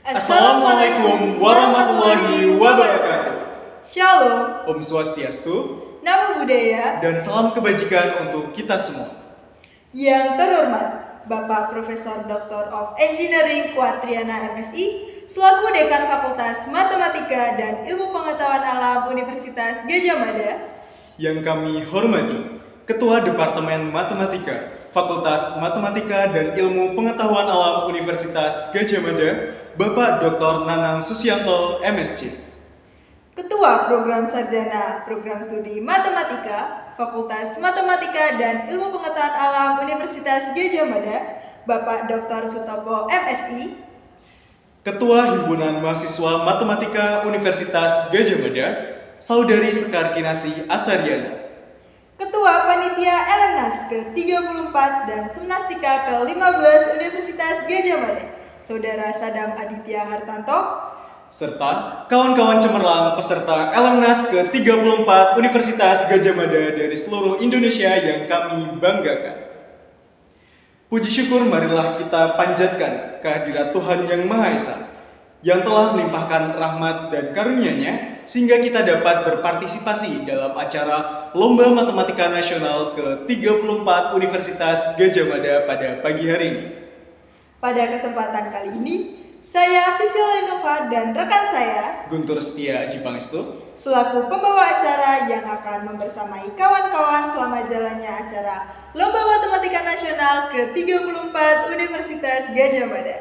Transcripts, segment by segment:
Assalamualaikum warahmatullahi wabarakatuh. Shalom, Om Swastiastu, Namo Buddhaya. dan salam kebajikan untuk kita semua. Yang terhormat Bapak Profesor Dr. of Engineering Quatriana MSI selaku Dekan Fakultas Matematika dan Ilmu Pengetahuan Alam Universitas Gadjah Mada. Yang kami hormati, Ketua Departemen Matematika, Fakultas Matematika dan Ilmu Pengetahuan Alam Universitas Gadjah Mada, Bapak Dr. Nanang Susianto, MSc. Ketua Program Sarjana Program Studi Matematika, Fakultas Matematika dan Ilmu Pengetahuan Alam Universitas Gadjah Mada, Bapak Dr. Sutopo, MSI. Ketua Himpunan Mahasiswa Matematika Universitas Gadjah Mada, Saudari Sekar Kinasi Asaryana. Ketua Panitia Elemnas ke-34 dan Semnastika ke-15 Universitas Gadjah Mada, Saudara Sadam Aditya Hartanto, serta kawan-kawan cemerlang peserta Elemnas ke-34 Universitas Gadjah Mada dari seluruh Indonesia yang kami banggakan. Puji syukur marilah kita panjatkan kehadirat Tuhan Yang Maha Esa yang telah melimpahkan rahmat dan karunia-Nya sehingga kita dapat berpartisipasi dalam acara Lomba Matematika Nasional ke-34 Universitas Gadjah Mada pada pagi hari ini. Pada kesempatan kali ini, saya Sisil Lenova dan rekan saya Guntur Setia Jipangestu selaku pembawa acara yang akan membersamai kawan-kawan selama jalannya acara Lomba Matematika Nasional ke-34 Universitas Gadjah Mada.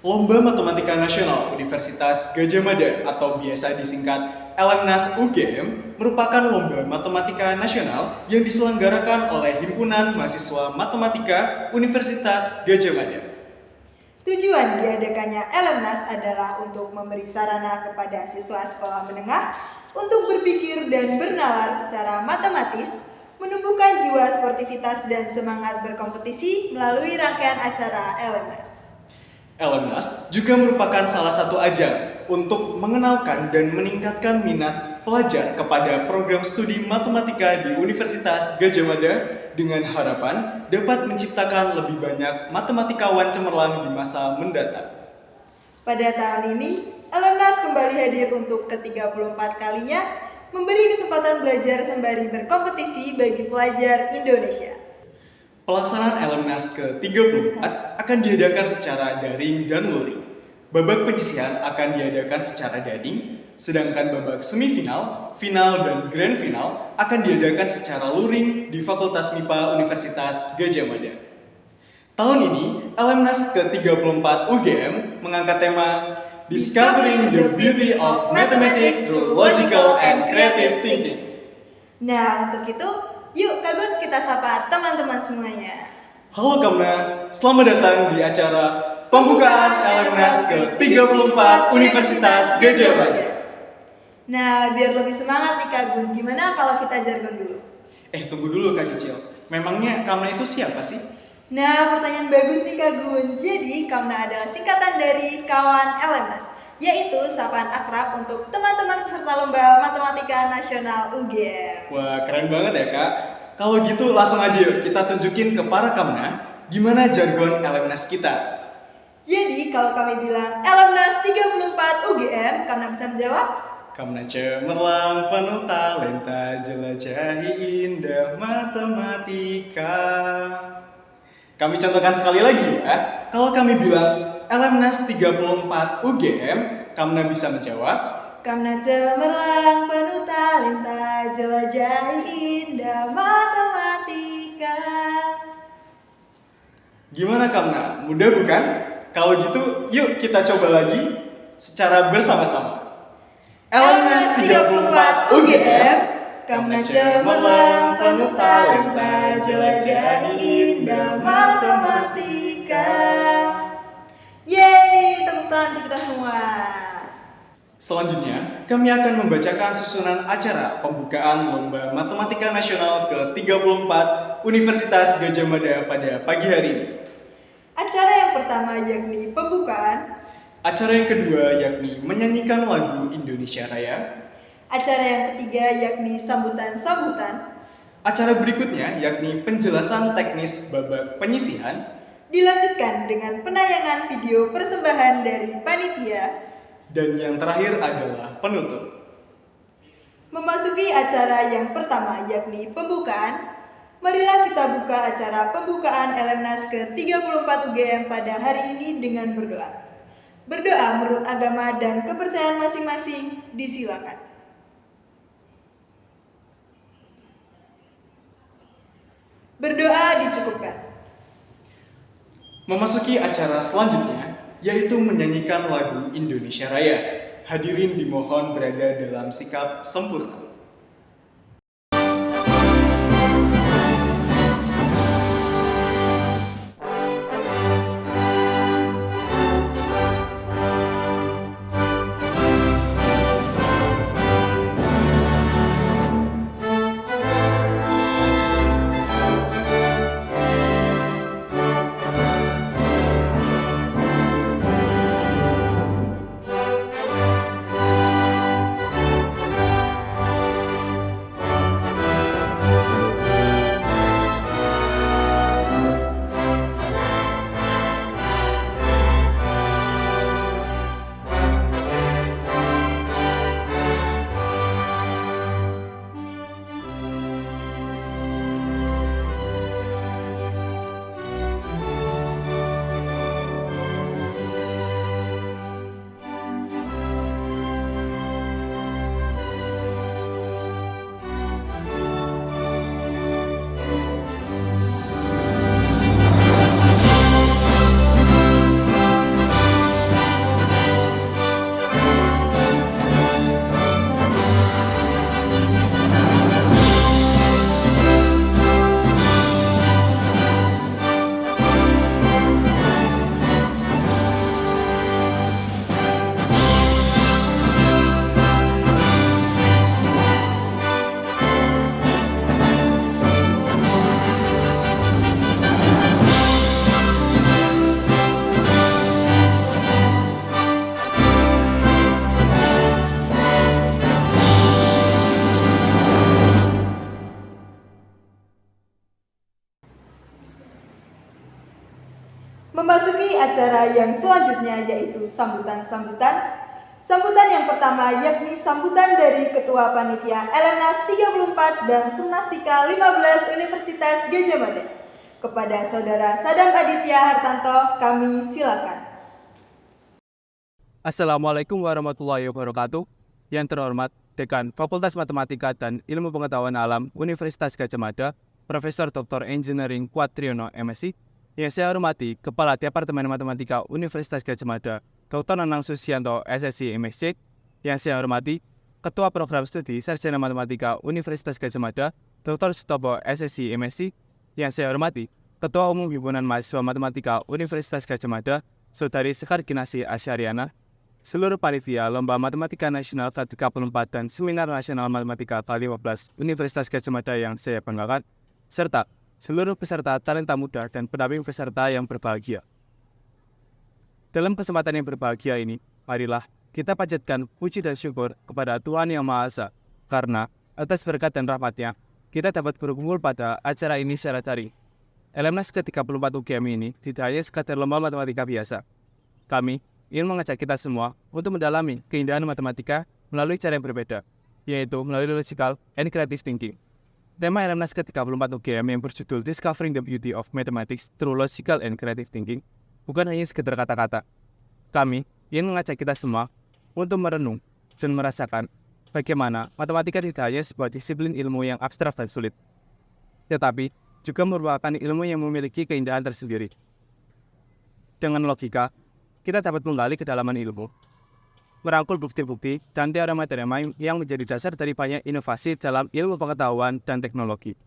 Lomba Matematika Nasional Universitas Gadjah Mada atau biasa disingkat Elemnas UGM merupakan lomba matematika nasional yang diselenggarakan oleh Himpunan Mahasiswa Matematika Universitas Gadjah Mada. Tujuan diadakannya Elemnas adalah untuk memberi sarana kepada siswa sekolah menengah untuk berpikir dan bernalar secara matematis, menumbuhkan jiwa sportivitas dan semangat berkompetisi melalui rangkaian acara Elemnas. Elemnas juga merupakan salah satu ajang untuk mengenalkan dan meningkatkan minat pelajar kepada program studi matematika di Universitas Gadjah Mada dengan harapan dapat menciptakan lebih banyak matematikawan cemerlang di masa mendatang. Pada tahun ini, Elemnas kembali hadir untuk ke-34 kalinya memberi kesempatan belajar sembari berkompetisi bagi pelajar Indonesia. Pelaksanaan Elemnas ke-34 akan diadakan secara daring dan luring. Babak penyisihan akan diadakan secara daring, sedangkan babak semifinal, final, dan grand final akan diadakan secara luring di Fakultas MIPA Universitas Gadjah Mada. Tahun ini, Elemnas ke-34 UGM mengangkat tema Discovering the Beauty of Mathematics through Logical and Creative Thinking. Nah, untuk itu, yuk Kak Gun kita sapa teman-teman semuanya. Halo Kamna, selamat datang di acara Pembukaan Elemnas ke-34 Universitas Gadjah Mada. Nah, biar lebih semangat nih Kak Gun, gimana kalau kita jargon dulu? Tunggu dulu Kak Cicil, memangnya Kamna itu siapa sih? Nah, pertanyaan bagus nih Kak Gun. Jadi, Kamna adalah singkatan dari kawan Elemnas, yaitu sapaan akrab untuk teman-teman peserta Lomba Matematika Nasional UGM. Wah, keren banget ya Kak. Kalau gitu langsung aja yuk kita tunjukin ke para Kamna gimana jargon Elemnas kita. Jadi, kalau kami bilang Elemnas 34 UGM, Kamna bisa menjawab? Kamna cemerlang penuh talenta, jelajahi indah matematika. Kami contohkan sekali lagi ya. Kalau kami bilang Elemnas 34 UGM, Kamna bisa menjawab. Kamna cemerlang penuh talenta, jelajahi indah matematika. Gimana Kamna? Mudah bukan? Kalau gitu, yuk kita coba lagi secara bersama-sama. Elemnas 34 UGM, Kamna cemerlang penuh talenta, jelajahi indah matematika. Yeay, tepuk tangan untuk kita semua. Selanjutnya, kami akan membacakan susunan acara pembukaan Lomba Matematika Nasional ke-34 Universitas Gadjah Mada pada pagi hari ini. Acara yang pertama yakni pembukaan. Acara yang kedua yakni menyanyikan lagu Indonesia Raya. Acara yang ketiga yakni sambutan-sambutan. Acara berikutnya yakni penjelasan teknis babak penyisihan. Dilanjutkan dengan penayangan video persembahan dari panitia. Dan yang terakhir adalah penutup. Memasuki acara yang pertama yakni pembukaan. Marilah kita buka acara pembukaan Elemnas ke-34 UGM pada hari ini dengan berdoa. Berdoa menurut agama dan kepercayaan masing-masing, disilakan. Berdoa dicukupkan. Memasuki acara selanjutnya, yaitu menyanyikan lagu Indonesia Raya. Hadirin dimohon berada dalam sikap sempurna. Memasuki acara yang selanjutnya yaitu sambutan-sambutan. Sambutan yang pertama yakni sambutan dari Ketua Panitia Elemnas 34 dan Semnastika 15 Universitas Gadjah Mada. Kepada Saudara Sadam Aditya Hartanto, kami silakan. Assalamualaikum warahmatullahi wabarakatuh. Yang terhormat Dekan Fakultas Matematika dan Ilmu Pengetahuan Alam Universitas Gadjah Mada, Profesor Dr. Engineering Quatriono MSc. Yang saya hormati Kepala Departemen Matematika Universitas Gadjah Mada, Dr. Nanang Susianto SSC MSc. Yang saya hormati Ketua Program Studi Sarjana Matematika Universitas Gadjah Mada, Dr. Sutopo SSC MSc. Yang saya hormati Ketua Umum Himpunan Mahasiswa Matematika Universitas Gadjah Mada, Saudari Sekar Kinasi Asyariana, seluruh panitia Lomba Matematika Nasional ke-34 dan Seminar Nasional Matematika ke-15 Universitas Gadjah Mada yang saya banggakan, serta seluruh peserta talenta muda dan pendamping peserta yang berbahagia. Dalam kesempatan yang berbahagia ini, marilah kita panjatkan puji dan syukur kepada Tuhan Yang Maha Esa, karena atas berkat dan rahmat-Nya, kita dapat berkumpul pada acara ini secara daring. Elemnas ke-34 UGM ini tidak hanya sekadar lomba matematika biasa. Kami ingin mengajak kita semua untuk mendalami keindahan matematika melalui cara yang berbeda, yaitu melalui logical and creative thinking. Tema Elemnas ke-34 UGM yang berjudul Discovering the Beauty of Mathematics Through Logical and Creative Thinking bukan hanya sekedar kata-kata. Kami ingin mengajak kita semua untuk merenung dan merasakan bagaimana matematika tidak hanya sebuah disiplin ilmu yang abstrak dan sulit, tetapi juga merupakan ilmu yang memiliki keindahan tersendiri. Dengan logika, kita dapat menggali kedalaman ilmu, merangkul bukti-bukti dan teorema-teorema yang menjadi dasar dari banyak inovasi dalam ilmu pengetahuan dan teknologi.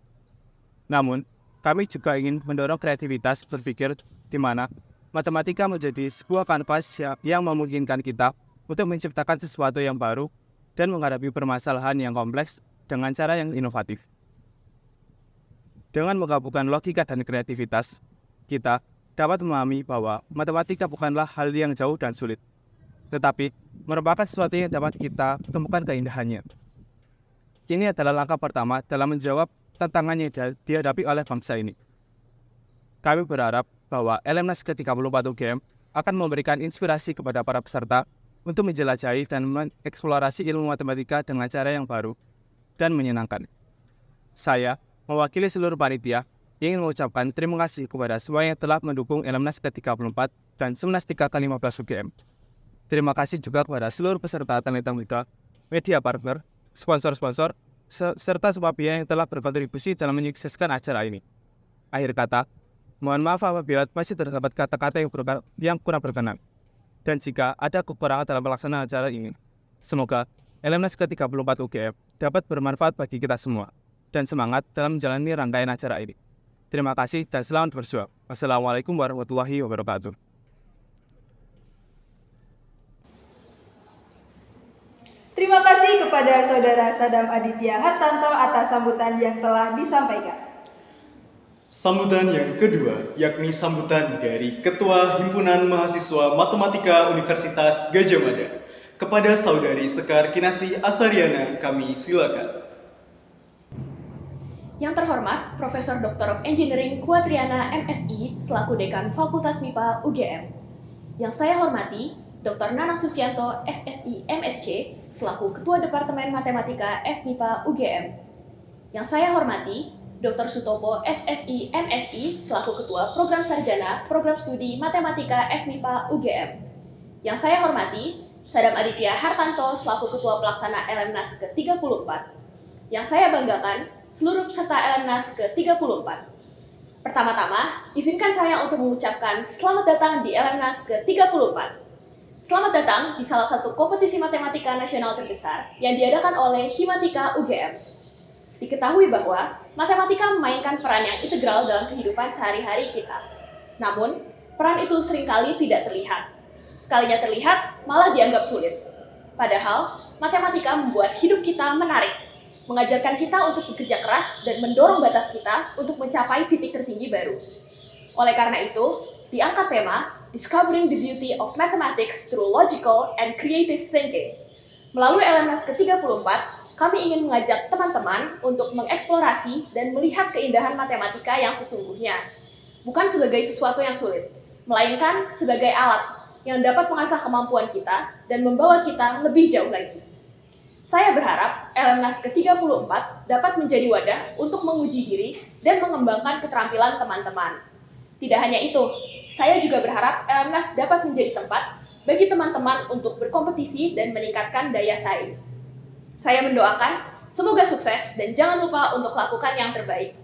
Namun, kami juga ingin mendorong kreativitas berpikir di mana matematika menjadi sebuah kanvas yang memungkinkan kita untuk menciptakan sesuatu yang baru dan menghadapi permasalahan yang kompleks dengan cara yang inovatif. Dengan menggabungkan logika dan kreativitas, kita dapat memahami bahwa matematika bukanlah hal yang jauh dan sulit, tetapi merupakan sesuatu yang dapat kita temukan keindahannya. Ini adalah langkah pertama dalam menjawab tantangan yang dihadapi oleh bangsa ini. Kami berharap bahwa LMNAS ke-34 UGM akan memberikan inspirasi kepada para peserta untuk menjelajahi dan mengeksplorasi ilmu matematika dengan cara yang baru dan menyenangkan. Saya, mewakili seluruh panitia, ingin mengucapkan terima kasih kepada semua yang telah mendukung LMNAS ke-34 dan Semnastika ke-15 UGM. Terima kasih juga kepada seluruh peserta talenta muda, media partner, sponsor-sponsor, serta semua pihak yang telah berkontribusi dalam menyukseskan acara ini. Akhir kata, mohon maaf apabila masih terdapat kata-kata yang kurang berkenan. Dan jika ada kekurangan dalam pelaksanaan acara ini, semoga LMNAS ke-34 UGM dapat bermanfaat bagi kita semua dan semangat dalam menjalani rangkaian acara ini. Terima kasih dan selamat berjuang. Wassalamualaikum warahmatullahi wabarakatuh. Terima kasih kepada Saudara Sadam Aditya Hartanto atas sambutan yang telah disampaikan. Sambutan yang kedua, yakni sambutan dari Ketua Himpunan Mahasiswa Matematika Universitas Gadjah Mada. Kepada Saudari Sekar Kinasih Asariana, kami silakan. Yang terhormat, Profesor Dr. of Engineering Quatriana MSI selaku Dekan Fakultas MIPA UGM. Yang saya hormati, Dr. Nanang Susianto SSI MSc selaku Ketua Departemen Matematika FMIPA UGM. Yang saya hormati, Dr. Sutopo SSI MSI selaku Ketua Program Sarjana Program Studi Matematika FMIPA UGM. Yang saya hormati, Sadam Aditya Hartanto selaku Ketua Pelaksana LMNAS ke-34. Yang saya banggakan, seluruh peserta LMNAS ke-34. Pertama-tama, izinkan saya untuk mengucapkan selamat datang di LMNAS ke-34. Selamat datang di salah satu kompetisi matematika nasional terbesar yang diadakan oleh Himatika UGM. Diketahui bahwa matematika memainkan peran yang integral dalam kehidupan sehari-hari kita. Namun, peran itu seringkali tidak terlihat. Sekalinya terlihat, malah dianggap sulit. Padahal, matematika membuat hidup kita menarik, mengajarkan kita untuk bekerja keras dan mendorong batas kita untuk mencapai titik tertinggi baru. Oleh karena itu, diangkat tema Discovering the Beauty of Mathematics Through Logical and Creative Thinking. Melalui LMNAS ke-34, kami ingin mengajak teman-teman untuk mengeksplorasi dan melihat keindahan matematika yang sesungguhnya. Bukan sebagai sesuatu yang sulit, melainkan sebagai alat yang dapat mengasah kemampuan kita dan membawa kita lebih jauh lagi. Saya berharap LMNAS ke-34 dapat menjadi wadah untuk menguji diri dan mengembangkan keterampilan teman-teman. Tidak hanya itu, saya juga berharap LMNAS dapat menjadi tempat bagi teman-teman untuk berkompetisi dan meningkatkan daya saing. Saya mendoakan semoga sukses dan jangan lupa untuk lakukan yang terbaik.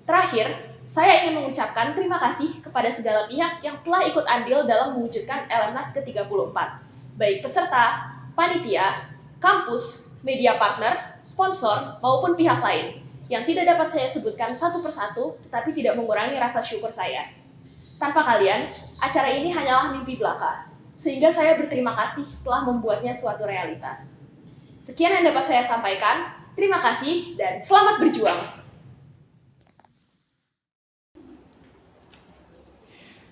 Terakhir, saya ingin mengucapkan terima kasih kepada segala pihak yang telah ikut andil dalam mewujudkan LMNAS ke-34, baik peserta, panitia, kampus, media partner, sponsor, maupun pihak lain yang tidak dapat saya sebutkan satu persatu, tetapi tidak mengurangi rasa syukur saya. Tanpa kalian, acara ini hanyalah mimpi belaka, sehingga saya berterima kasih telah membuatnya suatu realita. Sekian yang dapat saya sampaikan, terima kasih dan selamat berjuang!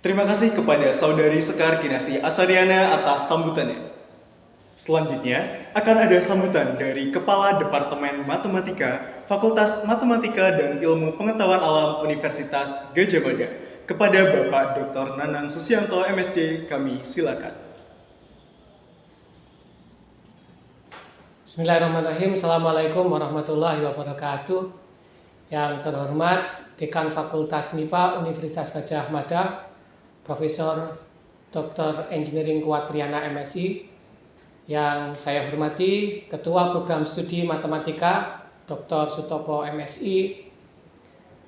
Terima kasih kepada Saudari Sekar Kinasih Asariana atas sambutannya. Selanjutnya, akan ada sambutan dari Kepala Departemen Matematika, Fakultas Matematika dan Ilmu Pengetahuan Alam Universitas Gadjah Mada. Kepada Bapak Dr. Nanang Susianto MSc, kami silakan. Bismillahirrahmanirrahim. Assalamualaikum warahmatullahi wabarakatuh. Yang terhormat Dekan Fakultas MIPA Universitas Gadjah Mada, Profesor Dr. Engineering Quatriana MSI. Yang saya hormati Ketua Program Studi Matematika Dr. Sutopo MSI.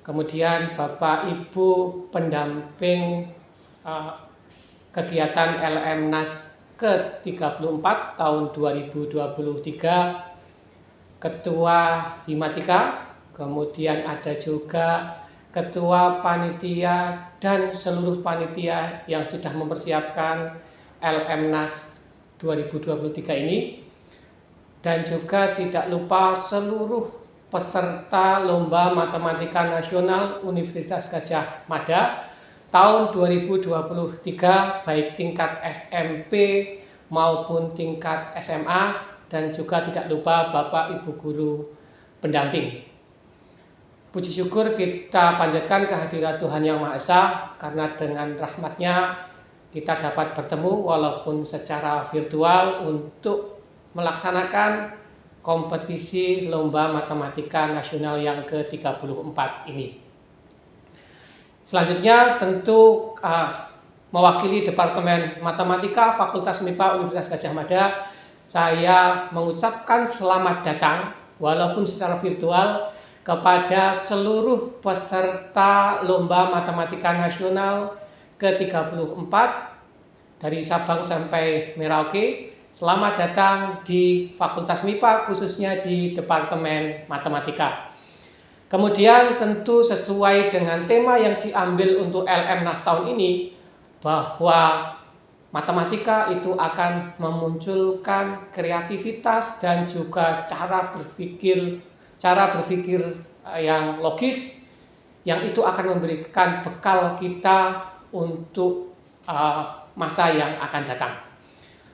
Kemudian Bapak Ibu pendamping kegiatan LMNAS ke-34 tahun 2023, Ketua Himatika, kemudian ada juga Ketua Panitia dan seluruh panitia yang sudah mempersiapkan LMNAS 2023 ini, dan juga tidak lupa seluruh peserta Lomba Matematika Nasional Universitas Gadjah Mada tahun 2023, baik tingkat SMP maupun tingkat SMA, dan juga tidak lupa Bapak Ibu Guru pendamping. puji syukur kita panjatkan kehadirat Tuhan Yang Maha Esa, karena dengan rahmat-Nya kita dapat bertemu walaupun secara virtual untuk melaksanakan kompetisi Lomba Matematika Nasional yang ke-34 ini. Selanjutnya tentu mewakili Departemen Matematika Fakultas MIPA Universitas Gadjah Mada, saya mengucapkan selamat datang walaupun secara virtual kepada seluruh peserta Lomba Matematika Nasional ke-34 dari Sabang sampai Merauke. Selamat datang di Fakultas MIPA, khususnya di Departemen Matematika. Kemudian tentu sesuai dengan tema yang diambil untuk LMNAS tahun ini, bahwa matematika itu akan memunculkan kreativitas dan juga cara berpikir yang logis, yang itu akan memberikan bekal kita untuk masa yang akan datang.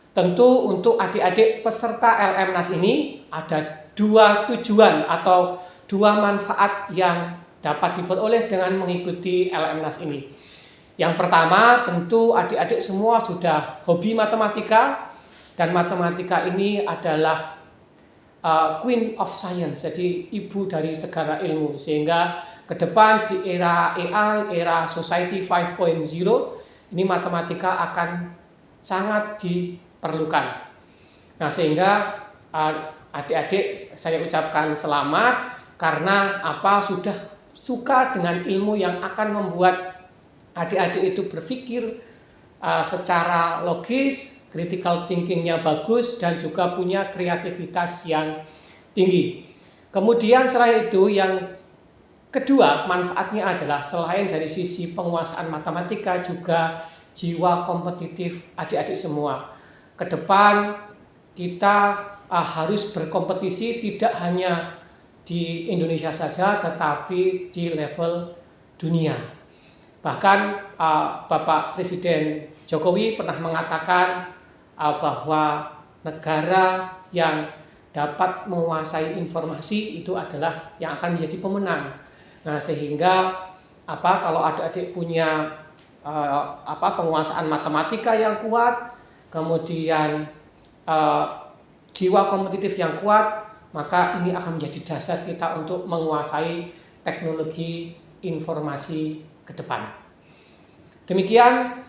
Tentu untuk adik-adik peserta LMNAS ini ada dua tujuan atau dua manfaat yang dapat diperoleh dengan mengikuti LMNAS ini. Yang pertama, tentu adik-adik semua sudah hobi matematika, dan matematika ini adalah Queen of Science, jadi ibu dari segala ilmu, sehingga ke depan di era AI, era Society 5.0, ini matematika akan sangat diperlukan. Nah, sehingga adik-adik saya ucapkan selamat, karena sudah suka dengan ilmu yang akan membuat adik-adik itu berpikir secara logis, critical thinking-nya bagus, dan juga punya kreativitas yang tinggi. Kemudian selain itu, yang kedua manfaatnya adalah selain dari sisi penguasaan matematika, juga jiwa kompetitif adik-adik semua. Ke depan kita harus berkompetisi tidak hanya di Indonesia saja, tetapi di level dunia. Bahkan Bapak Presiden Jokowi pernah mengatakan bahwa negara yang dapat menguasai informasi itu adalah yang akan menjadi pemenang. Nah, sehingga kalau adik-adik punya penguasaan matematika yang kuat, kemudian jiwa kompetitif yang kuat, maka ini akan menjadi dasar kita untuk menguasai teknologi informasi ke depan. Demikian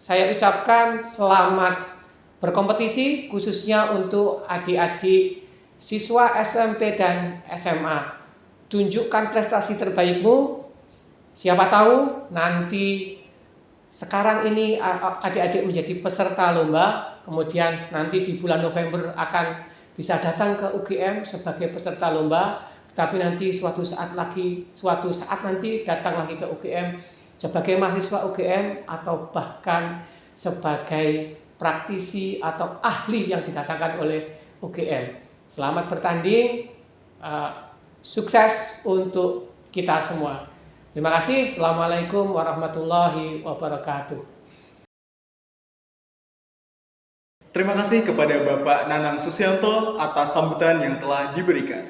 saya ucapkan selamat berkompetisi, khususnya untuk adik-adik siswa SMP dan SMA. Tunjukkan prestasi terbaikmu. Siapa tahu nanti sekarang ini adik-adik menjadi peserta lomba, kemudian nanti di bulan November akan bisa datang ke UGM sebagai peserta lomba, tapi nanti suatu saat nanti datang lagi ke UGM sebagai mahasiswa UGM, atau bahkan sebagai praktisi atau ahli yang didatangkan oleh UGM. Selamat bertanding, sukses untuk kita semua. Terima kasih. Assalamualaikum warahmatullahi wabarakatuh. Terima kasih kepada Bapak Nanang Susianto atas sambutan yang telah diberikan.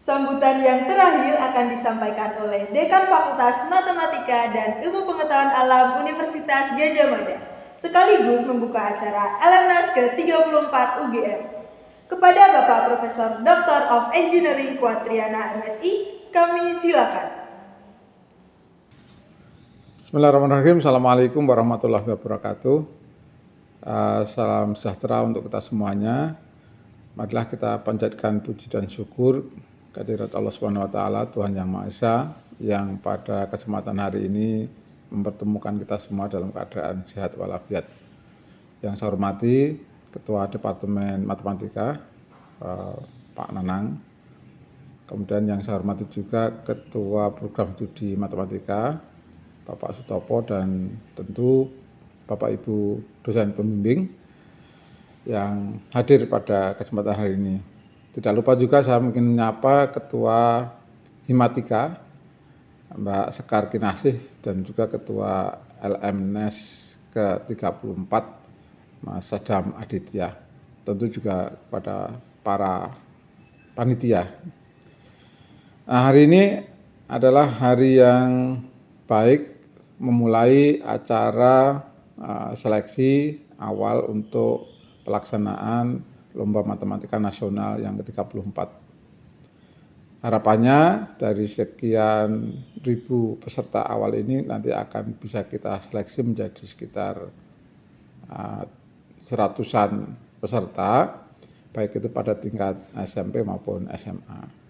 Sambutan yang terakhir akan disampaikan oleh Dekan Fakultas Matematika dan Ilmu Pengetahuan Alam Universitas Gadjah Mada, sekaligus membuka acara LMNAS ke-34 UGM. Kepada Bapak Profesor Doctor of Engineering Quatriana MSI, kami silakan. Bismillahirrahmanirrahim. Assalamualaikum warahmatullahi wabarakatuh. Salam sejahtera untuk kita semuanya. Marilah kita panjatkan puji dan syukur kehadirat Allah Subhanahu wa taala, Tuhan Yang Maha Esa, yang pada kesempatan hari ini mempertemukan kita semua dalam keadaan sehat walafiat. Yang saya hormati Ketua Departemen Matematika Pak Nanang. Kemudian yang saya hormati juga Ketua Program Studi Matematika Bapak Sutopo, dan tentu Bapak Ibu dosen pembimbing yang hadir pada kesempatan hari ini. Tidak lupa juga saya mungkin menyapa Ketua Himatika Mbak Sekar Kinasih, dan juga Ketua LMNAS ke-34 Mas Sadam Aditya. Tentu juga kepada para panitia. Nah, hari ini adalah hari yang baik memulai acara seleksi awal untuk pelaksanaan Lomba Matematika Nasional yang ke-34. Harapannya dari sekian ribu peserta awal ini nanti akan bisa kita seleksi menjadi sekitar seratusan peserta, baik itu pada tingkat SMP maupun SMA.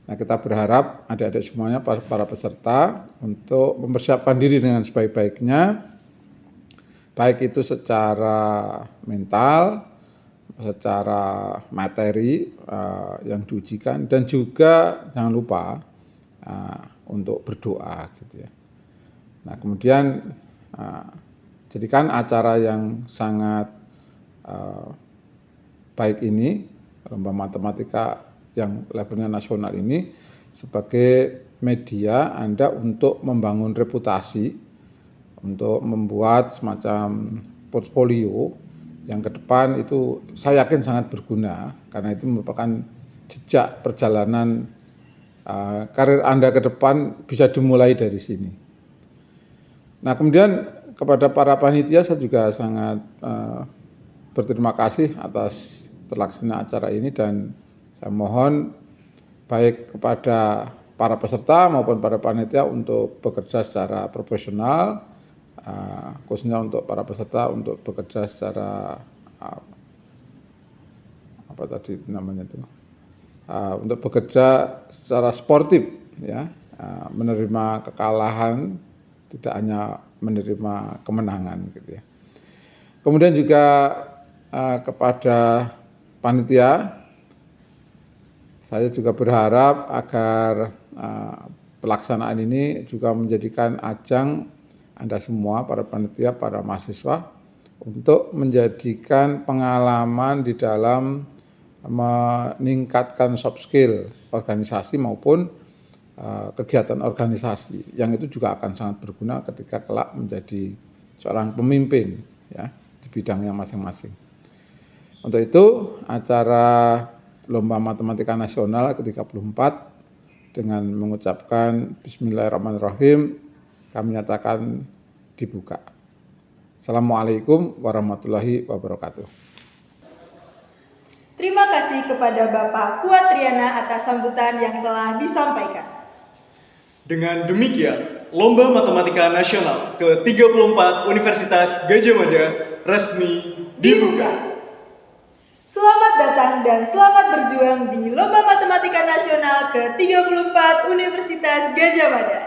Nah, kita berharap adik-adik semuanya, para peserta, untuk mempersiapkan diri dengan sebaik-baiknya, baik itu secara mental, secara materi yang diujikan, dan juga jangan lupa untuk berdoa gitu ya. Nah, kemudian jadikan acara yang sangat baik ini, Lomba Matematika yang levelnya nasional ini, sebagai media Anda untuk membangun reputasi, untuk membuat semacam portfolio yang ke depan itu saya yakin sangat berguna, karena itu merupakan jejak perjalanan karir Anda ke depan bisa dimulai dari sini. Nah, kemudian kepada para panitia saya juga sangat berterima kasih atas terlaksana acara ini, dan saya mohon baik kepada para peserta maupun para panitia untuk bekerja secara profesional, khususnya untuk para peserta untuk bekerja secara untuk bekerja secara sportif ya, menerima kekalahan, tidak hanya menerima kemenangan gitu ya. Kemudian juga kepada panitia, saya juga berharap agar pelaksanaan ini juga menjadikan ajang Anda semua, para panitia, para mahasiswa, untuk menjadikan pengalaman di dalam meningkatkan soft skill organisasi maupun kegiatan organisasi, yang itu juga akan sangat berguna ketika kelak menjadi seorang pemimpin ya, di bidangnya masing-masing. Untuk itu, acara Lomba Matematika Nasional ke-34 dengan mengucapkan Bismillahirrahmanirrahim kami nyatakan dibuka. Assalamualaikum warahmatullahi wabarakatuh. Terima kasih kepada Bapak Quatriana atas sambutan yang telah disampaikan. Dengan demikian, Lomba Matematika Nasional ke-34 Universitas Gadjah Mada resmi dibuka. Selamat datang dan selamat berjuang di Lomba Matematika Nasional ke-34 Universitas Gadjah Mada.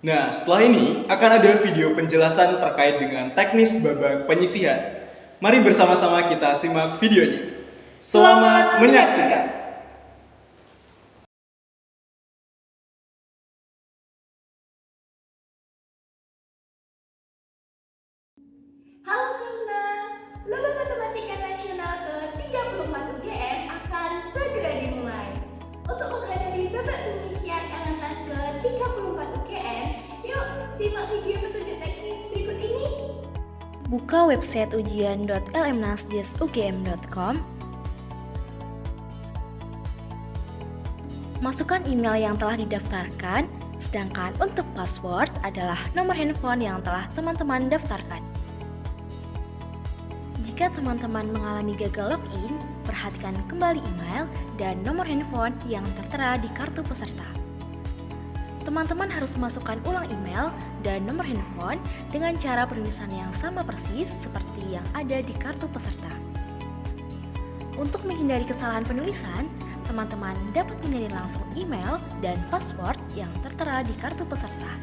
Nah, setelah ini akan ada video penjelasan terkait dengan teknis babak penyisihan. Mari bersama-sama kita simak videonya. Selamat menyaksikan. Halo Karna, Lomba Matematika Nasional ke-34 UGM akan segera dimulai. Untuk menghadapi babak penyisihan LMNAS ke-34 UGM, yuk simak video petunjuk teknis berikut ini. Buka website ujian.lmnas.ugm.com. Masukkan email yang telah didaftarkan, sedangkan untuk password adalah nomor handphone yang telah teman-teman daftarkan. Jika teman-teman mengalami gagal login, perhatikan kembali email dan nomor handphone yang tertera di kartu peserta. Teman-teman harus memasukkan ulang email dan nomor handphone dengan cara penulisan yang sama persis seperti yang ada di kartu peserta. Untuk menghindari kesalahan penulisan, teman-teman dapat mengirim langsung email dan password yang tertera di kartu peserta.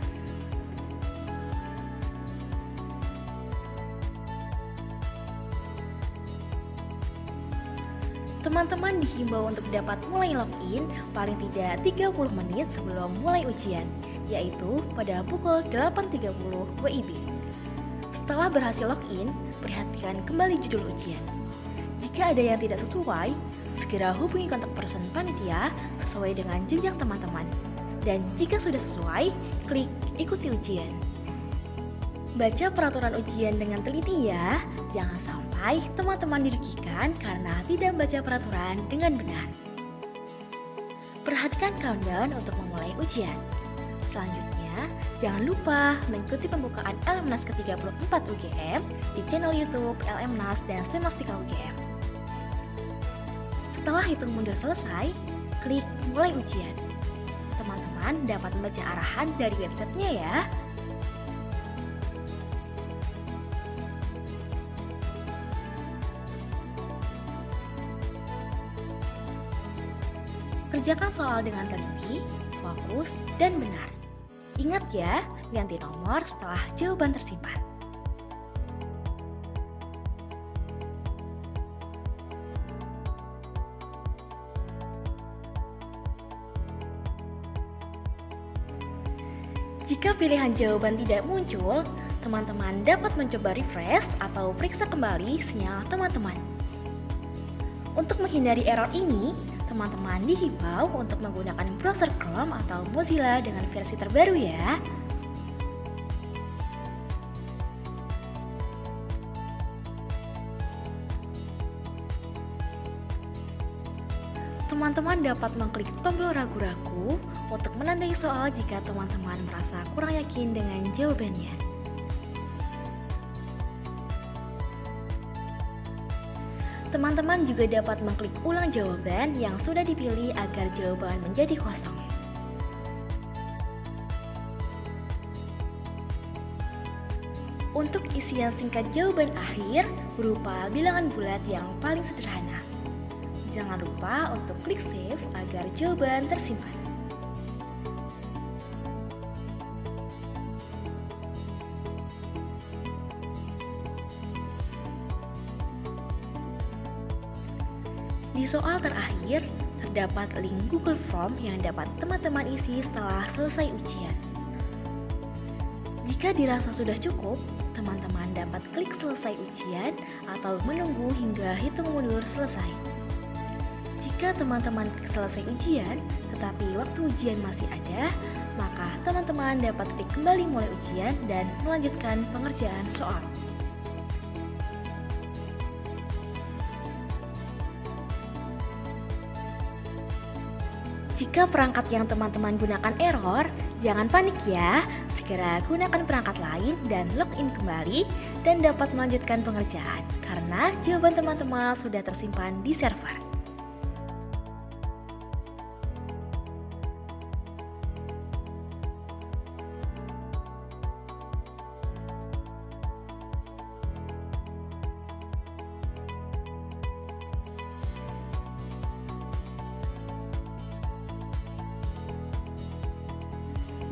Teman-teman dihimbau untuk dapat mulai login paling tidak 30 menit sebelum mulai ujian, yaitu pada pukul 8.30 WIB. Setelah berhasil login, perhatikan kembali judul ujian. Jika ada yang tidak sesuai, segera hubungi kontak person panitia sesuai dengan jenjang teman-teman. Dan jika sudah sesuai, klik ikuti ujian. Baca peraturan ujian dengan teliti ya, jangan sampai teman-teman dirugikan karena tidak membaca peraturan dengan benar. Perhatikan countdown untuk memulai ujian. Selanjutnya, jangan lupa mengikuti pembukaan LMNAS ke-34 UGM di channel YouTube LMNAS dan Semastika UGM. Setelah hitung mundur selesai, klik mulai ujian. Teman-teman dapat membaca arahan dari websitenya ya. Kerjakan soal dengan teliti, fokus, dan benar. Ingat ya, ganti nomor setelah jawaban tersimpan. Jika pilihan jawaban tidak muncul, teman-teman dapat mencoba refresh atau periksa kembali sinyal teman-teman. Untuk menghindari error ini, teman-teman dihimbau untuk menggunakan browser Chrome atau Mozilla dengan versi terbaru ya. Teman-teman dapat mengklik tombol ragu-ragu untuk menandai soal jika teman-teman merasa kurang yakin dengan jawabannya. Teman-teman juga dapat mengklik ulang jawaban yang sudah dipilih agar jawaban menjadi kosong. Untuk isian singkat jawaban akhir berupa bilangan bulat yang paling sederhana. Jangan lupa untuk klik save agar jawaban tersimpan. Di soal terakhir, terdapat link Google Form yang dapat teman-teman isi setelah selesai ujian. Jika dirasa sudah cukup, teman-teman dapat klik selesai ujian atau menunggu hingga hitung mundur selesai. Jika teman-teman klik selesai ujian, tetapi waktu ujian masih ada, maka teman-teman dapat klik kembali mulai ujian dan melanjutkan pengerjaan soal. Jika perangkat yang teman-teman gunakan error, jangan panik ya. Segera gunakan perangkat lain dan login kembali dan dapat melanjutkan pengerjaan karena jawaban teman-teman sudah tersimpan di server.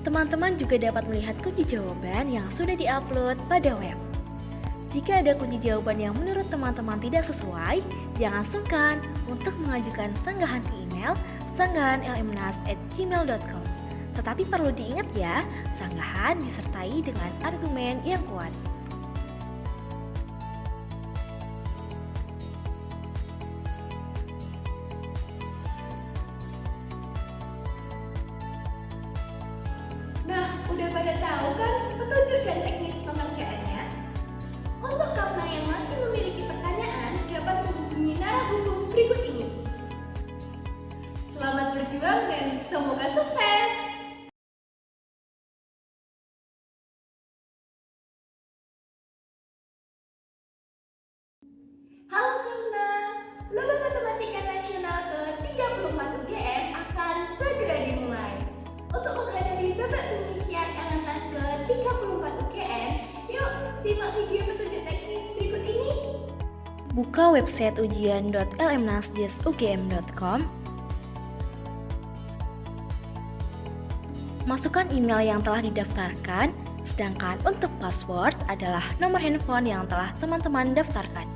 Teman-teman juga dapat melihat kunci jawaban yang sudah diupload pada web. Jika ada kunci jawaban yang menurut teman-teman tidak sesuai, jangan sungkan untuk mengajukan sanggahan ke email sanggahan@lmnas@gmail.com. Tetapi perlu diingat ya, sanggahan disertai dengan argumen yang kuat. Nah, udah pada tahu kan petunjuk dan teknis pengerjaannya? Untuk kamu yang masih memiliki pertanyaan, dapat menghubungi narahubung berikut ini. Selamat berjuang dan semoga sukses! Halo Karna, Lomba Matematika Nasional ke-34 UGM akan segera dimulai. Untuk menghadapi babak pengisian LMNAS ke-34 UGM, yuk simak video petunjuk teknis berikut ini. Buka website ujian.lmnas.ugm.com. Masukkan email yang telah didaftarkan, sedangkan untuk password adalah nomor handphone yang telah teman-teman daftarkan.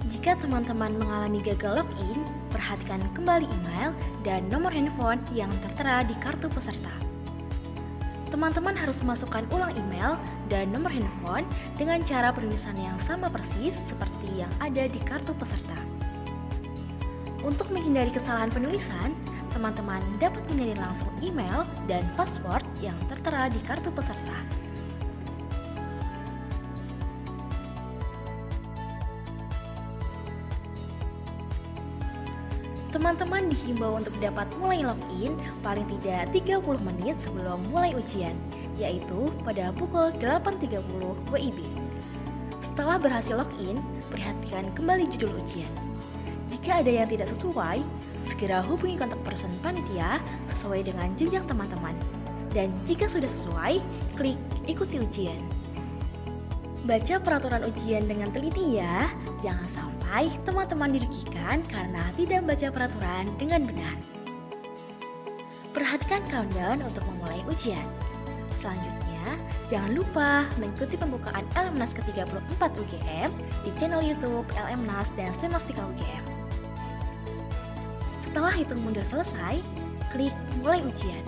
Jika teman-teman mengalami gagal login, perhatikan kembali email dan nomor handphone yang tertera di kartu peserta. Teman-teman harus memasukkan ulang email dan nomor handphone dengan cara penulisan yang sama persis seperti yang ada di kartu peserta. Untuk menghindari kesalahan penulisan, teman-teman dapat mengirim langsung email dan password yang tertera di kartu peserta. Teman-teman dihimbau untuk dapat mulai login paling tidak 30 menit sebelum mulai ujian, yaitu pada pukul 8.30 WIB. Setelah berhasil login, perhatikan kembali judul ujian. Jika ada yang tidak sesuai, segera hubungi kontak person panitia sesuai dengan jenjang teman-teman. Dan jika sudah sesuai, klik ikuti ujian. Baca peraturan ujian dengan teliti ya, jangan sampai teman-teman dirugikan karena tidak membaca peraturan dengan benar. Perhatikan countdown untuk memulai ujian. Selanjutnya, jangan lupa mengikuti pembukaan LMNAS ke-34 UGM di channel YouTube LMNAS dan Semastika UGM. Setelah hitung mundur selesai, klik mulai ujian.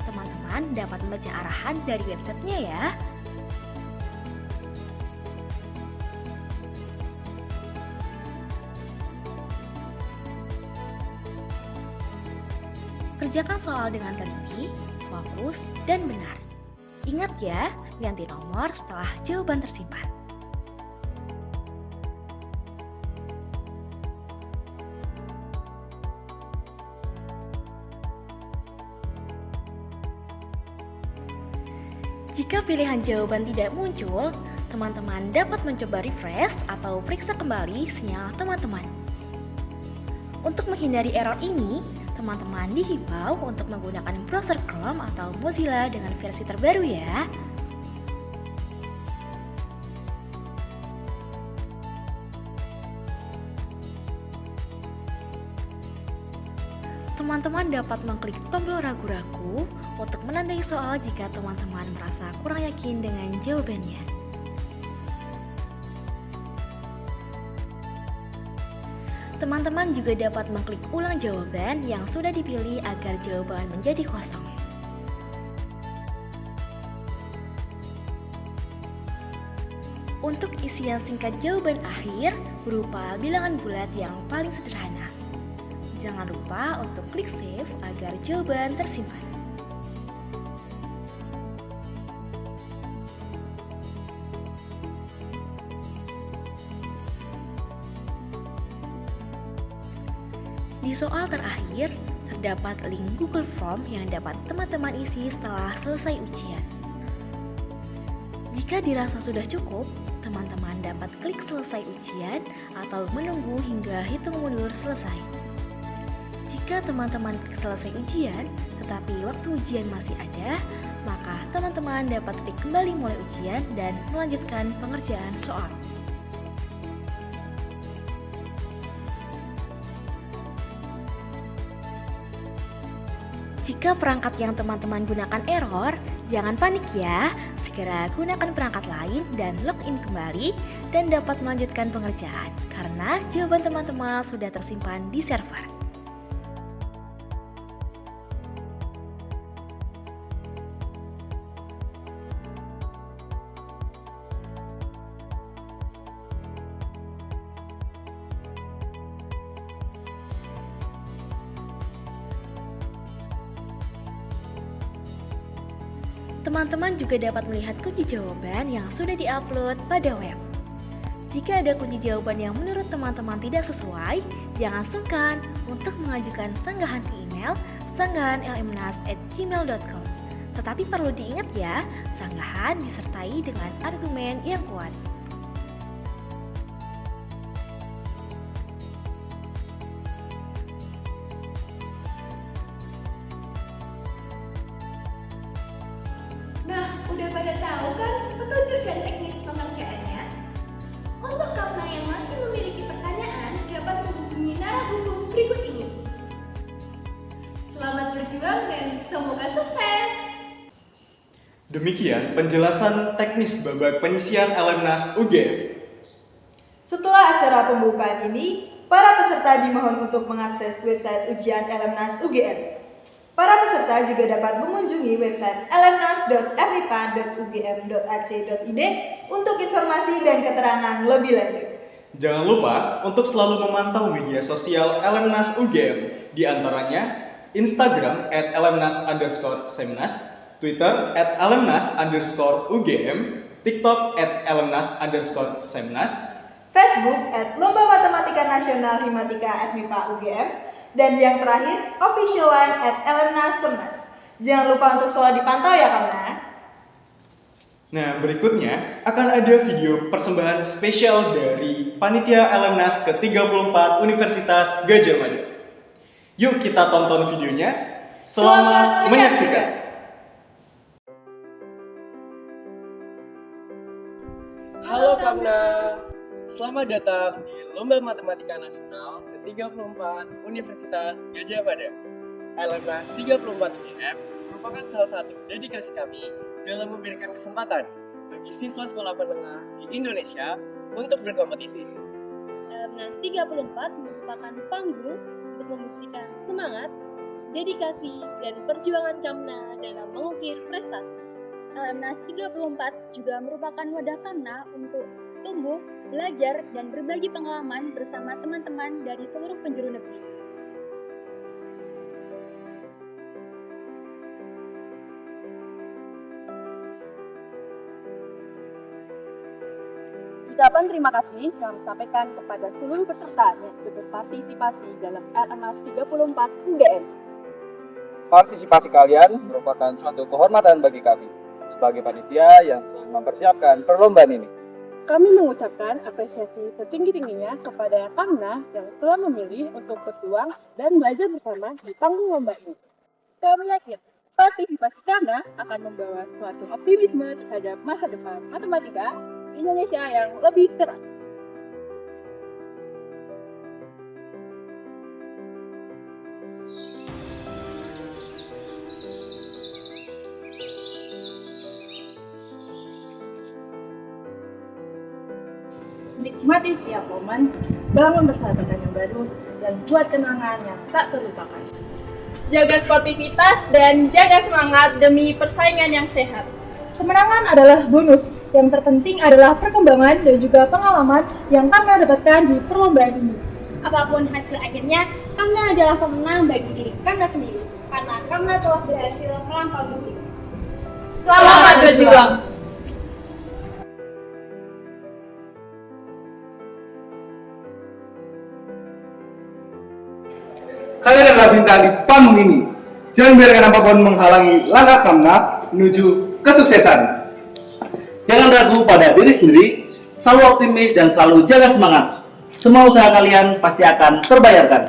Teman-teman dapat membaca arahan dari websitenya ya. Kerjakan soal dengan teliti, fokus, dan benar. Ingat ya, ganti nomor setelah jawaban tersimpan. Jika pilihan jawaban tidak muncul, teman-teman dapat mencoba refresh atau periksa kembali sinyal teman-teman. Untuk menghindari error ini, teman-teman dihimbau untuk menggunakan browser Chrome atau Mozilla dengan versi terbaru ya. Teman-teman dapat mengklik tombol ragu-ragu untuk menandai soal jika teman-teman merasa kurang yakin dengan jawabannya. Teman-teman juga dapat mengklik ulang jawaban yang sudah dipilih agar jawaban menjadi kosong. Untuk isian singkat jawaban akhir berupa bilangan bulat yang paling sederhana. Jangan lupa untuk klik save agar jawaban tersimpan. Di soal terakhir, terdapat link Google Form yang dapat teman-teman isi setelah selesai ujian. Jika dirasa sudah cukup, teman-teman dapat klik selesai ujian atau menunggu hingga hitung mundur selesai. Jika teman-teman klik selesai ujian, tetapi waktu ujian masih ada, maka teman-teman dapat klik kembali mulai ujian dan melanjutkan pengerjaan soal. Jika perangkat yang teman-teman gunakan error, jangan panik ya. Segera gunakan perangkat lain dan login kembali dan dapat melanjutkan pengerjaan karena jawaban teman-teman sudah tersimpan di server. Teman-teman juga dapat melihat kunci jawaban yang sudah diupload pada web. Jika ada kunci jawaban yang menurut teman-teman tidak sesuai, jangan sungkan untuk mengajukan sanggahan ke email sanggahan@lmnas@gmail.com. Tetapi perlu diingat ya, sanggahan disertai dengan argumen yang kuat. Nah, udah pada tahu kan petunjuk dan teknis pengerjaannya? Untuk kamu yang masih memiliki pertanyaan, dapat menghubungi narasumber berikut ini. Selamat berjuang dan semoga sukses! Demikian penjelasan teknis babak penyisian LMNAS UGM. Setelah acara pembukaan ini, para peserta dimohon untuk mengakses website ujian LMNAS UGM. Para peserta juga dapat mengunjungi website lmnas.mipa.ugm.ac.id untuk informasi dan keterangan lebih lanjut. Jangan lupa untuk selalu memantau media sosial LMNAS UGM, di antaranya Instagram @lmnas_semnas, Twitter @lmnas_UGM, TikTok @lmnas_semnas, Facebook @Lomba Matematika Nasional Himatika FMIPA UGM, Dan yang terakhir, official line @LMNAS. Jangan lupa untuk selalu dipantau ya Kamna. Nah, berikutnya akan ada video persembahan spesial dari Panitia LMNAS ke-34 Universitas Gadjah Mada. Yuk kita tonton videonya. Selamat menyaksikan. Halo Kamna, selamat datang di Lomba Matematika Nasional ke-34 Universitas Gadjah Mada. LMNAS 34 UGM merupakan salah satu dedikasi kami dalam memberikan kesempatan bagi siswa sekolah menengah di Indonesia untuk berkompetisi. LMNAS 34 merupakan panggung untuk membuktikan semangat, dedikasi, dan perjuangan Kamna dalam mengukir prestasi. LMNAS 34 juga merupakan wadah Kamna untuk tumbuh, belajar, dan berbagi pengalaman bersama teman-teman dari seluruh penjuru negeri. Ucapan terima kasih kami sampaikan kepada seluruh peserta yang ikut berpartisipasi dalam LMNAS 34 UGM. Partisipasi kalian merupakan suatu kehormatan bagi kami sebagai panitia yang telah mempersiapkan perlombaan ini. Kami mengucapkan apresiasi setinggi-tingginya kepada Kamna yang telah memilih untuk berjuang dan belajar bersama di panggung lomba ini. Kami yakin partisipasi Kamna akan membawa suatu optimisme terhadap masa depan matematika Indonesia yang lebih cerah. Nikmati setiap momen, bangun persahabatan yang baru, dan buat kenangan yang tak terlupakan. Jaga sportivitas dan jaga semangat demi persaingan yang sehat. Kemenangan adalah bonus, yang terpenting adalah perkembangan dan juga pengalaman yang Kamna dapatkan di perlombaan ini. Apapun hasil akhirnya, Kamna adalah pemenang bagi diri Kamna sendiri, karena Kamna telah berhasil melampaui mimpi. Selamat berjuang! Kalian adalah bintang di panggung ini. Jangan biarkan apapun menghalangi langkah Kamna menuju kesuksesan. Jangan ragu pada diri sendiri, selalu optimis dan selalu jaga semangat. Semua usaha kalian pasti akan terbayarkan.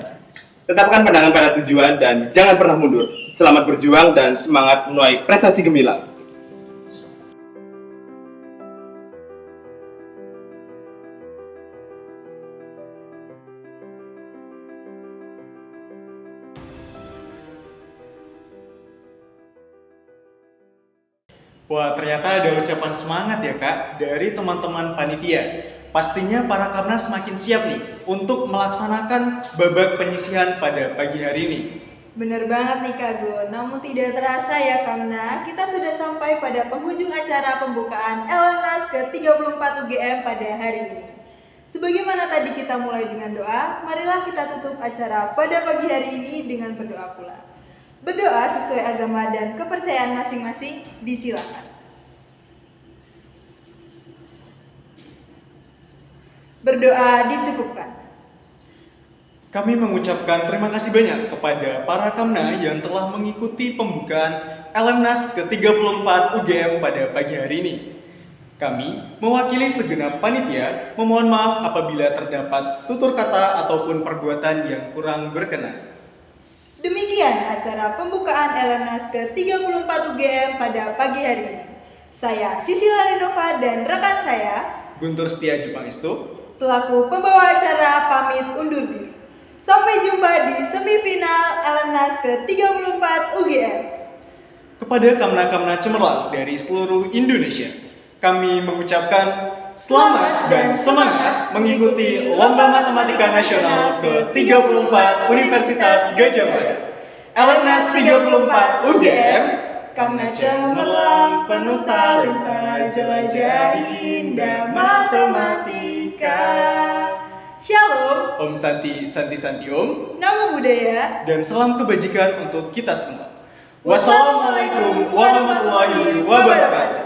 Tetapkan pandangan pada tujuan dan jangan pernah mundur. Selamat berjuang dan semangat menuai prestasi gemilang. Wah, ternyata ada ucapan semangat ya Kak dari teman-teman panitia. Pastinya para Kamna semakin siap nih untuk melaksanakan babak penyisihan pada pagi hari ini. Bener banget nih Kak Gun, namun tidak terasa ya Kamna, kita sudah sampai pada penghujung acara pembukaan LMNAS ke-34 UGM pada hari ini. Sebagaimana tadi kita mulai dengan doa, marilah kita tutup acara pada pagi hari ini dengan berdoa pula. Berdoa sesuai agama dan kepercayaan masing-masing, disilakan. Berdoa dicukupkan. Kami mengucapkan terima kasih banyak kepada para Kamna yang telah mengikuti pembukaan LMNAS ke-34 UGM pada pagi hari ini. Kami, mewakili segenap panitia, memohon maaf apabila terdapat tutur kata ataupun perbuatan yang kurang berkenan. Demikian acara pembukaan LMNAS ke-34 UGM pada pagi hari ini. Saya Sisila Renova dan rekan saya Guntur Setia Jepangestu selaku pembawa acara pamit undur diri. Sampai jumpa di semifinal LMNAS ke-34 UGM. Kepada Kamna-Kamna cemerlang dari seluruh Indonesia, kami mengucapkan selamat dan semangat mengikuti Lomba Matematika Nasional ke-34 Universitas Gadjah Mada. LMNAS 34 UGM, Kamna cemerlang penuh talenta, jelajahi indah matematika. Shalom, Om Santi, Santi Santi Om, Namo Buddhaya, dan salam kebajikan untuk kita semua. Wassalamualaikum warahmatullahi wabarakatuh.